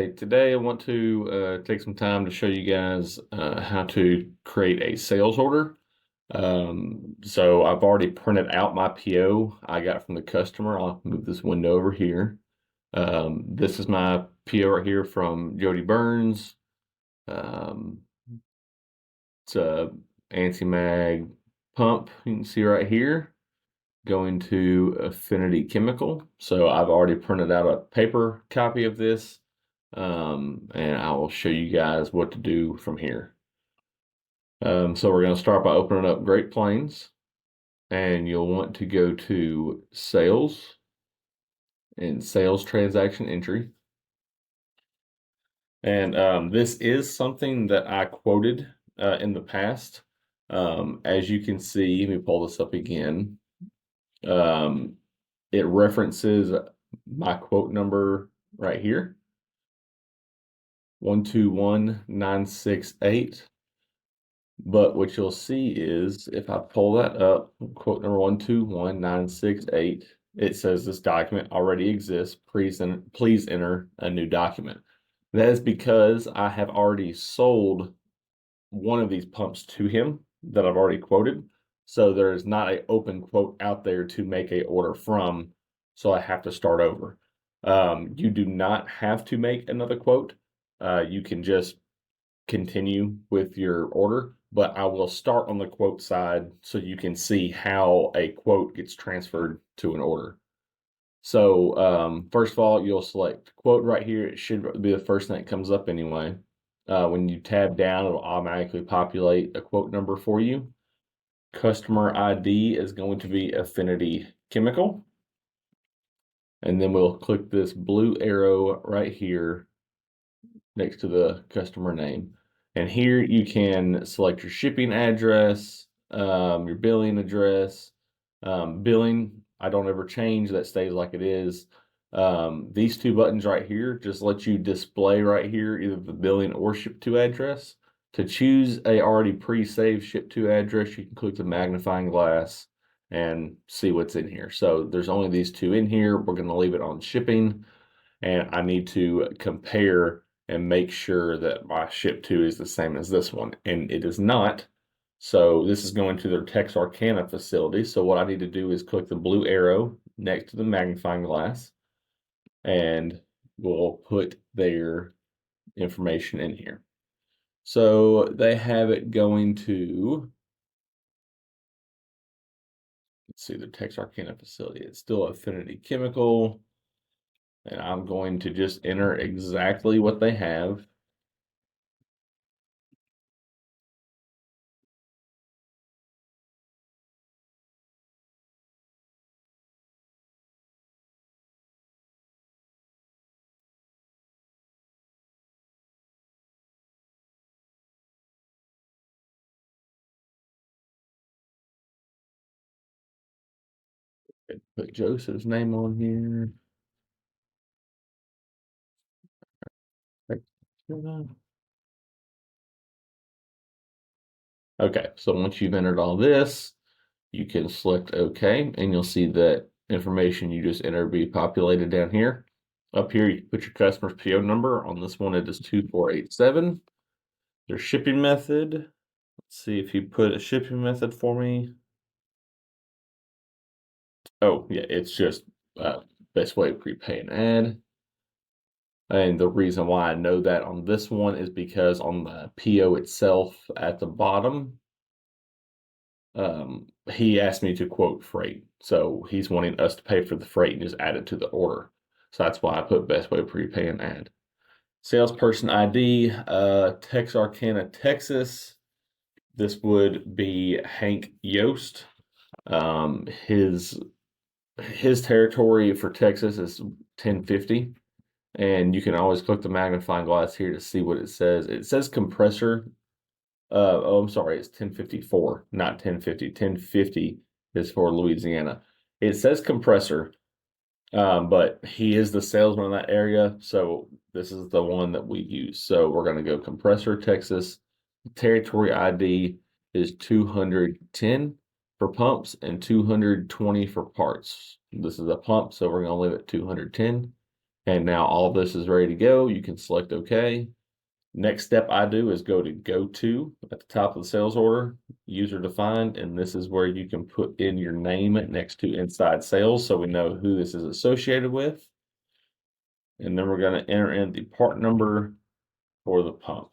Okay, today I want to take some time to show you guys how to create a sales order. So I've already printed out my PO I got from the customer. I'll move this window over here. This is my PO right here from Jody Burns. Um, it's a anti-mag pump you can see right here going to Affinity Chemical. So I've already printed out a paper copy of this. And I will show you guys what to do from here. So we're going to start by opening up Great Plains, and you'll want to go to Sales and Sales Transaction Entry. And this is something that I quoted in the past. As you can see, let me pull this up again. Um, it references my quote number right here, 121968. But what you'll see is if I pull that up, quote number 121968, it says this document already exists. Please enter a new document. That is because I have already sold one of these pumps to him that I've already quoted. So there's not an open quote out there to make a order from. So I have to start over. You do not have to make another quote. You can just continue with your order, but I will start on the quote side so you can see how a quote gets transferred to an order. So first of all, you'll select quote right here. It should be the first thing that comes up anyway. When you tab down, it'll automatically populate a quote number for you. Customer ID is going to be Affinity Chemical. And then we'll click this blue arrow right here next to the customer name. And here you can select your shipping address, your billing address. Billing, I don't ever change, that stays like it is. These two buttons right here just let you display right here either the billing or ship to address. To choose a already pre-saved ship to address, you can click the magnifying glass and see what's in here. So there's only these two in here. We're going to leave it on shipping, and I need to compare and make sure that my ship to is the same as this one, and it is not. So this is going to their Texarkana facility. So what I need to do is click the blue arrow next to the magnifying glass, and we'll put their information in here. So they have it going to, let's see, the Texarkana facility. It's still Affinity Chemical, and I'm going to just enter exactly what they have. Put Joseph's name on here. Okay, so once you've entered all this, you can select OK, and you'll see that information you just entered be populated down here. Up here, you can put your customer's PO number. On this one, it is 2487. Their shipping method. Let's see if you put a shipping method for me. Oh, yeah, it's just best way to prepay an ad. And the reason why I know that on this one is because on the PO itself at the bottom, he asked me to quote freight. So he's wanting us to pay for the freight and just add it to the order. So that's why I put best way to prepay and add. Salesperson ID, Texarkana, Texas. This would be Hank Yost. His territory for Texas is 1050. And you can always click the magnifying glass here to see what it says. It says compressor. Oh, I'm sorry, it's 1054, not 1050. 1050 is for Louisiana. It says compressor, but he is the salesman in that area, so this is the one that we use. So we're going to go compressor, Texas. Territory ID is 210 for pumps and 220 for parts. This is a pump, so we're going to leave it 210. And now all this is ready to go. You can select OK. Next step I do is go to at the top of the sales order, user defined, and this is where you can put in your name next to inside sales so we know who this is associated with. And then we're going to enter in the part number for the pump.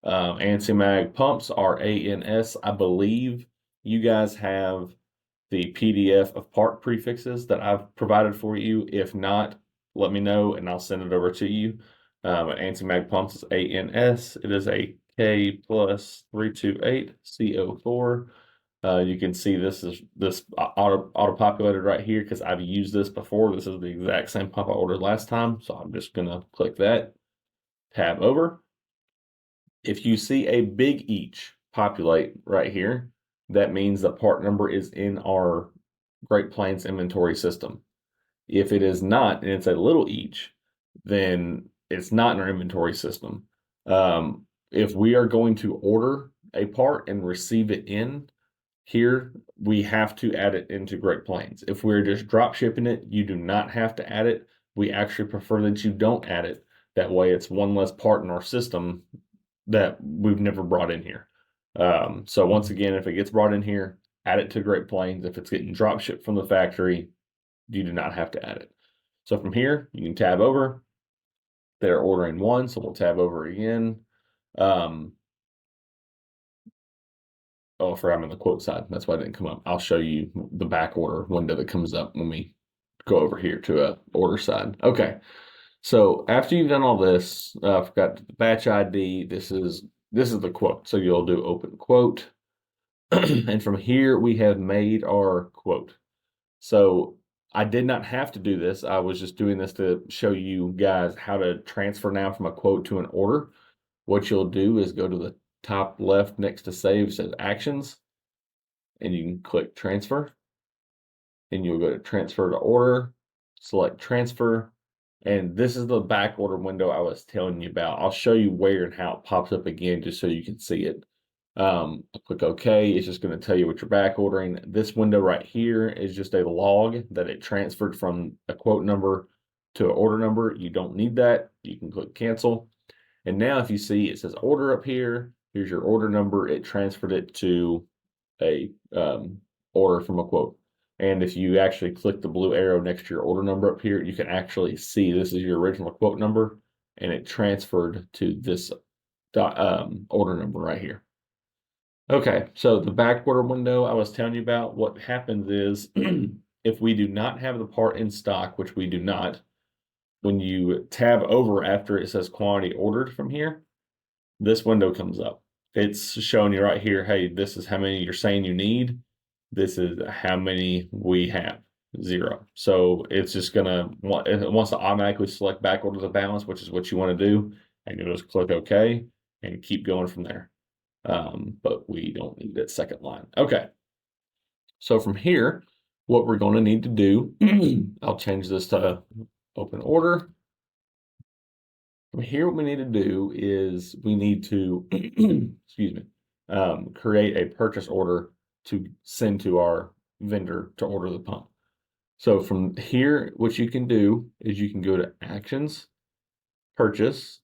ANSI Mag pumps are ANS. I believe you guys have the PDF of part prefixes that I've provided for you. If not, let me know and I'll send it over to you. ANSI Mag pumps is ANS. It is a K plus 328 CO4. You can see this auto populated right here because I've used this before. This is the exact same pump I ordered last time. So I'm just gonna click that, tab over. If you see a big each populate right here, that means the part number is in our Great Plains inventory system. If it is not, and it's a little each, then it's not in our inventory system. If we are going to order a part and receive it in here, we have to add it into Great Plains. If we're just drop shipping it, you do not have to add it. We actually prefer that you don't add it. That way it's one less part in our system that we've never brought in here. So once again, if it gets brought in here, add it to Great Plains. If it's getting drop shipped from the factory, you do not have to add it. So from here, you can tab over. They're ordering one, so we'll tab over again. Oh, for I'm in the quote side. That's why it didn't come up. I'll show you the back order window that comes up when we go over here to a order side. Okay. So after you've done all this, I forgot the batch ID. This is the quote. So you'll do open quote. And from here, we have made our quote. So I did not have to do this. I was just doing this to show you guys how to transfer now from a quote to an order. What you'll do is go to the top left next to save, says actions, and you can click transfer. And you'll go to transfer to order, select transfer. And this is the back order window I was telling you about. I'll show you where and how it pops up again just so you can see it. Click OK. It's just going to tell you what you're back ordering. This window right here is just a log that it transferred from a quote number to an order number. You don't need that. You can click cancel. And now if you see it says order up here, here's your order number. It transferred it to a order from a quote. And if you actually click the blue arrow next to your order number up here, you can actually see this is your original quote number and it transferred to this order number right here. Okay, so the back order window I was telling you about, what happens is if we do not have the part in stock, which we do not, when you tab over after it says quantity ordered from here, this window comes up. It's showing you right here, hey, this is how many you're saying you need. This is how many we have, 0. So it's just it wants to automatically select back order the balance, which is what you want to do. And you'll just click OK and keep going from there. But we don't need that second line. Okay. So from here, what we're going to need to do, I'll change this to open order. From here, what we need to do is we need to, excuse me, create a purchase order to send to our vendor to order the pump. So from here, what you can do is you can go to actions, purchase,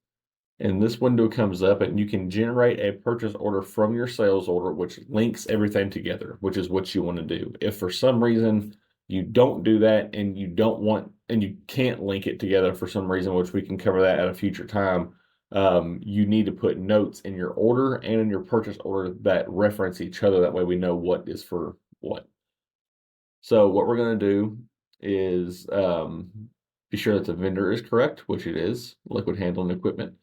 and this window comes up and you can generate a purchase order from your sales order, which links everything together, which is what you want to do. If for some reason you don't do that and you don't want, and you can't link it together for some reason, which we can cover that at a future time, you need to put notes in your order and in your purchase order that reference each other. That way we know what is for what. So what we're going to do is be sure that the vendor is correct, which it is, liquid handling equipment.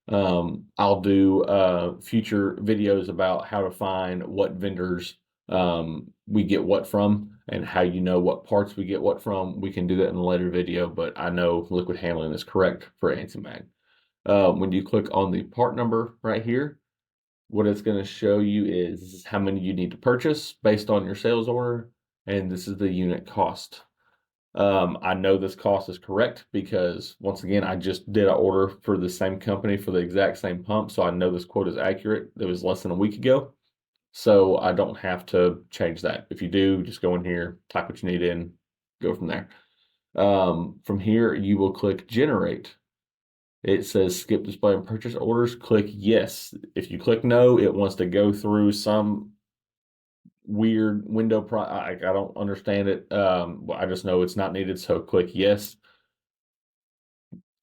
I'll do future videos about how to find what vendors we get what from and how you know what parts we get what from. We can do that in a later video, but I know liquid handling is correct for ANSI Mag. When you click on the part number right here, what it's going to show you is how many you need to purchase based on your sales order, and this is the unit cost. I know this cost is correct because once again, I just did an order for the same company for the exact same pump. So I know this quote is accurate. It was less than a week ago. So I don't have to change that. If you do, just go in here, type what you need in, go from there. From here, you will click generate. It says skip display and purchase orders. Click yes. If you click no, it wants to go through some weird window. I don't understand it. I just know it's not needed. So click yes.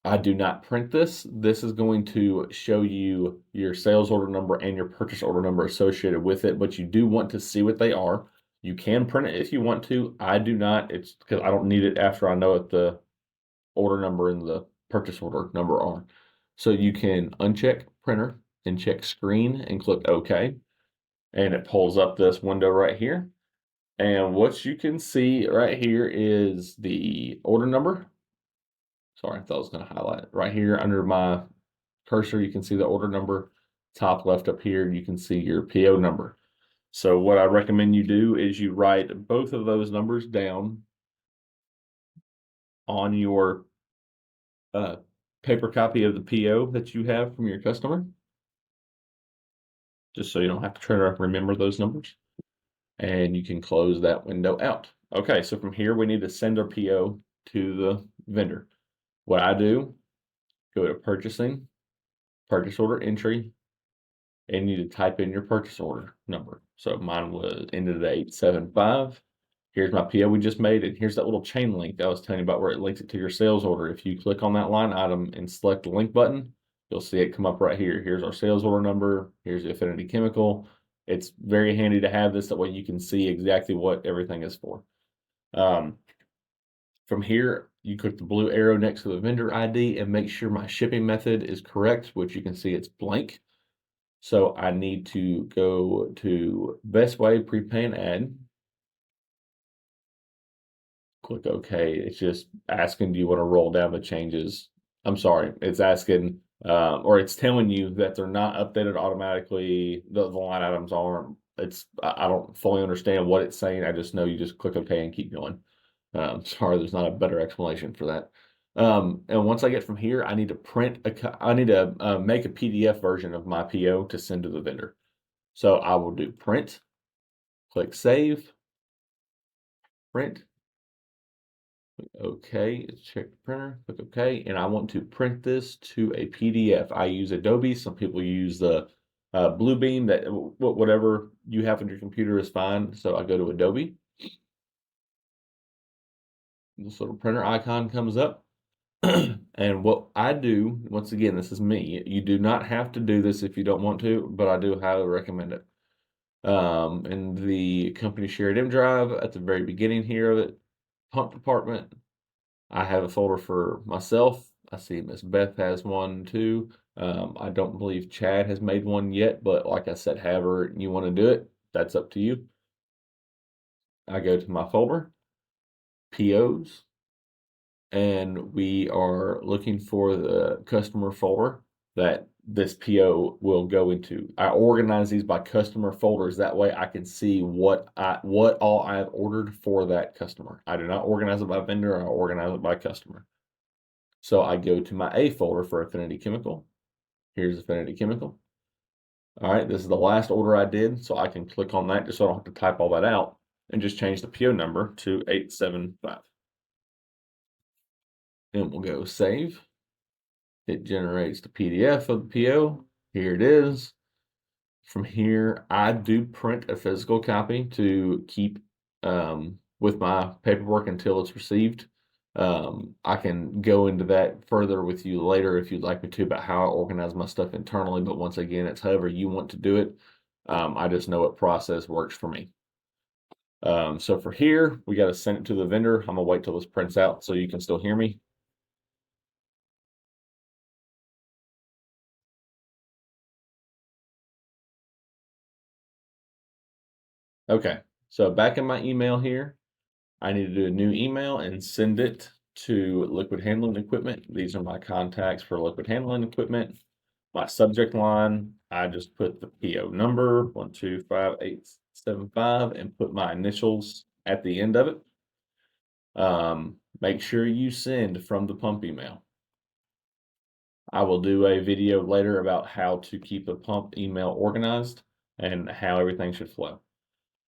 I do not print this. This is going to show you your sales order number and your purchase order number associated with it, but you do want to see what they are. You can print it if you want to. I do not. It's because I don't need it after I know what the order number and the purchase order number are. So you can uncheck printer and check screen and click OK. And it pulls up this window right here. And what you can see right here is the order number. Sorry, I thought I was going to highlight it. Right here under my cursor, you can see the order number. Top left up here, you can see your PO number. So what I recommend you do is you write both of those numbers down on your paper copy of the PO that you have from your customer, just so you don't have to try to remember those numbers. And you can close that window out. Okay, so from here, we need to send our PO to the vendor. What I do, go to purchasing, purchase order entry, and you need to type in your purchase order number. So mine was ended at 875. Here's my PO we just made, and here's that little chain link that I was telling you about where it links it to your sales order. If you click on that line item and select the link button, you'll see it come up right here. Here's our sales order number. Here's the Affinity Chemical. It's very handy to have this. That way you can see exactly what everything is for. From here, you click the blue arrow next to the vendor ID and make sure my shipping method is correct, which you can see it's blank. So I need to go to Best Way Prepay and Add. Click OK. It's just asking, do you want to roll down the changes? I'm sorry, it's asking, or it's telling you that they're not updated automatically. The line items aren't. I don't fully understand what it's saying. I just know you just click OK and keep going. Sorry, there's not a better explanation for that. And once I get from here, I need to make a PDF version of my PO to send to the vendor. So I will do print, click save, print, OK, check the printer, click OK, and I want to print this to a PDF. I use Adobe. Some people use the Bluebeam. That whatever you have on your computer is fine. So I go to Adobe. This little printer icon comes up. And what I do, once again, this is me. You do not have to do this if you don't want to, but I do highly recommend it. In the company shared M drive at the very beginning here of it, pump department, I have a folder for myself. I see Miss Beth has one too. I don't believe Chad has made one yet, but like I said, however you want to do it, that's up to you. I go to my folder, POs, and we are looking for the customer folder that this PO will go into. I organize these by customer folders. That way I can see what all I have ordered for that customer. I do not organize it by vendor, I organize it by customer. So I go to my A folder for Affinity Chemical. Here's Affinity Chemical. All right, this is the last order I did, so I can click on that just so I don't have to type all that out and just change the PO number to 875. Then we'll go save. It generates the PDF of the PO. Here it is. From here, I do print a physical copy to keep with my paperwork until it's received. I can go into that further with you later if you'd like me to about how I organize my stuff internally. But once again, it's however you want to do it. I just know what process works for me. So for here, we got to send it to the vendor. I'm gonna wait till this prints out so you can still hear me. Okay, so back in my email here, I need to do a new email and send it to liquid handling equipment. These are my contacts for liquid handling equipment. My subject line, I just put the PO number 125875 and put my initials at the end of it. Make sure you send from the pump email. I will do a video later about how to keep a pump email organized and how everything should flow.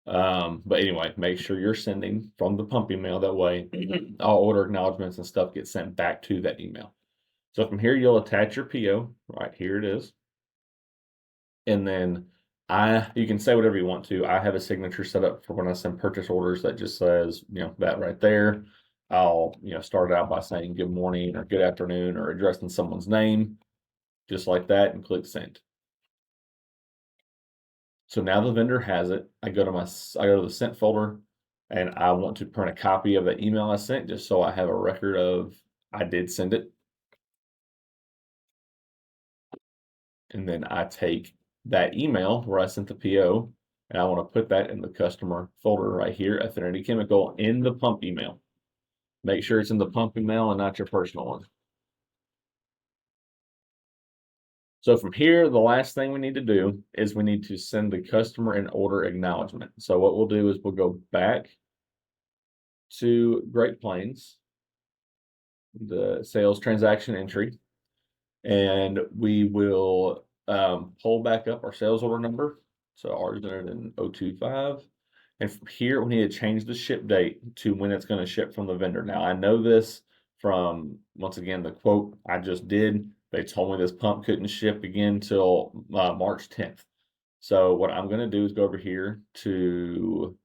But anyway, make sure you're sending from the pump email. That way, all order acknowledgments and stuff get sent back to that email. So from here, you'll attach your PO. Right here it is. And then you can say whatever you want to. I have a signature set up for when I send purchase orders that just says, that right there. I'll, start it out by saying good morning or good afternoon or addressing someone's name, just like that, and click send. So now the vendor has it. I go to the sent folder, and I want to print a copy of the email I sent just so I have a record of I did send it. And then I take that email where I sent the PO, and I want to put that in the customer folder right here, Affinity Chemical, in the pump email. Make sure it's in the pump email and not your personal one. So from here, the last thing we need to do is we need to send the customer an order acknowledgement. So what we'll do is we'll go back to Great Plains, the sales transaction entry, and we will pull back up our sales order number. So ours is entered in 025. And from here, we need to change the ship date to when it's going to ship from the vendor. Now, I know this from, once again, the quote I just did. They told me this pump couldn't ship again till March 10th. So what I'm going to do is go over here to,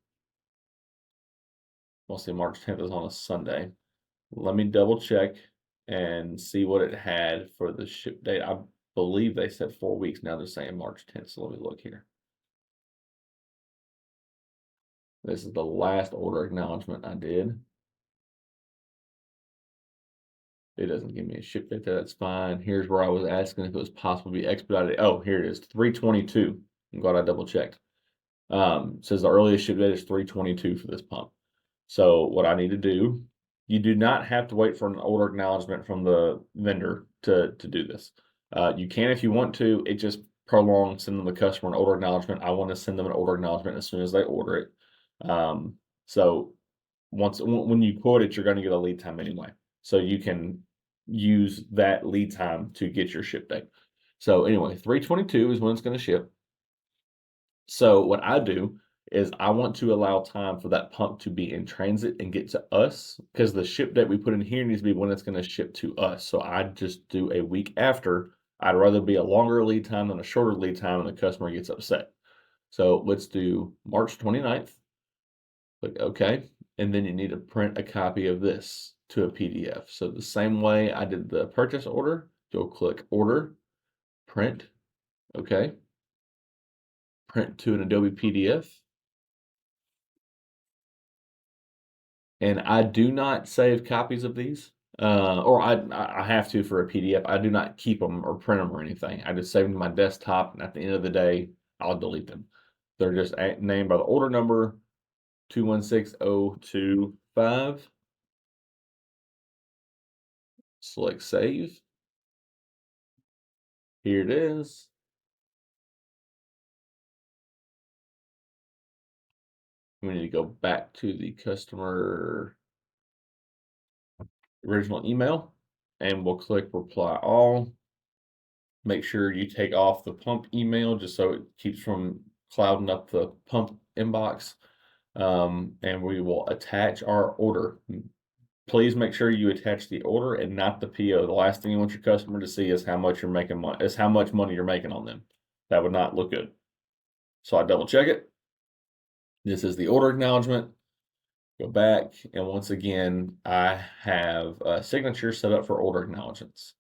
we'll see, March 10th is on a Sunday. Let me double check and see what it had for the ship date. I believe they said 4 weeks. Now they're saying March 10th. So let me look here. This is the last order acknowledgement I did. It doesn't give me a ship date there. That's fine. Here's where I was asking if it was possible to be expedited. Oh, here it is, 3/22. I'm glad I double checked. Says the earliest ship date is 3/22 for this pump. So what I need to do, you do not have to wait for an order acknowledgement from the vendor to do this. You can if you want to. It just prolongs sending the customer an order acknowledgement. I want to send them an order acknowledgement as soon as they order it. So when you quote it, you're going to get a lead time anyway. So you can use that lead time to get your ship date. So anyway, 3/22 is when it's going to ship. So what I do is I want to allow time for that pump to be in transit and get to us, because the ship date we put in here needs to be when it's going to ship to us. So I just do a week after. I'd rather be a longer lead time than a shorter lead time and the customer gets upset. So let's do March 29th. Click OK. And then you need to print a copy of this to a PDF. So the same way I did the purchase order, you'll click Order, Print, OK. Print to an Adobe PDF. And I do not save copies of these, or I have to for a PDF. I do not keep them or print them or anything. I just save them to my desktop, and at the end of the day, I'll delete them. They're just named by the order number 216025. Select Save. Here it is. We need to go back to the customer original email, and we'll click Reply All. Make sure you take off the pump email just so it keeps from clouding up the pump inbox. And we will attach our order. Please make sure you attach the order and not the PO. The last thing you want your customer to see is how much you're making money, is how much money you're making on them. That would not look good. So I double check it. This is the order acknowledgement. Go back, and once again, I have a signature set up for order acknowledgements.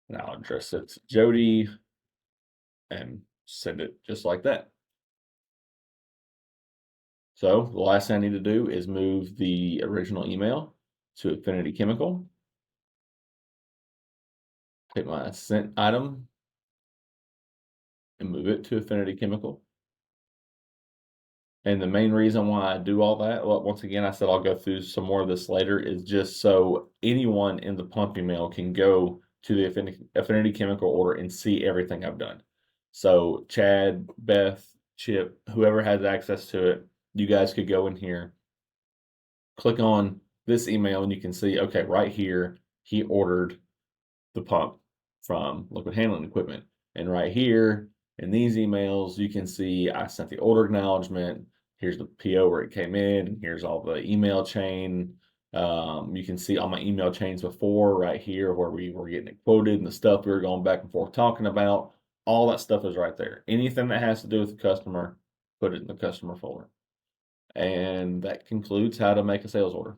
And I'll address it to Jody and send it just like that. So the last thing I need to do is move the original email to Affinity Chemical. Take my sent item and move it to Affinity Chemical. And the main reason why I do all that, well, once again, I said I'll go through some more of this later, is just so anyone in the pump email can go to the Affinity Chemical order and see everything I've done. So Chad, Beth, Chip, whoever has access to it, you guys could go in here, click on this email, and you can see, okay, right here, he ordered the pump from Liquid Handling Equipment. And right here in these emails, you can see I sent the order acknowledgement. Here's the PO where it came in, and here's all the email chain. You can see all my email chains before right here where we were getting it quoted and the stuff we were going back and forth talking about. All that stuff is right there. Anything that has to do with the customer, put it in the customer folder. And that concludes how to make a sales order.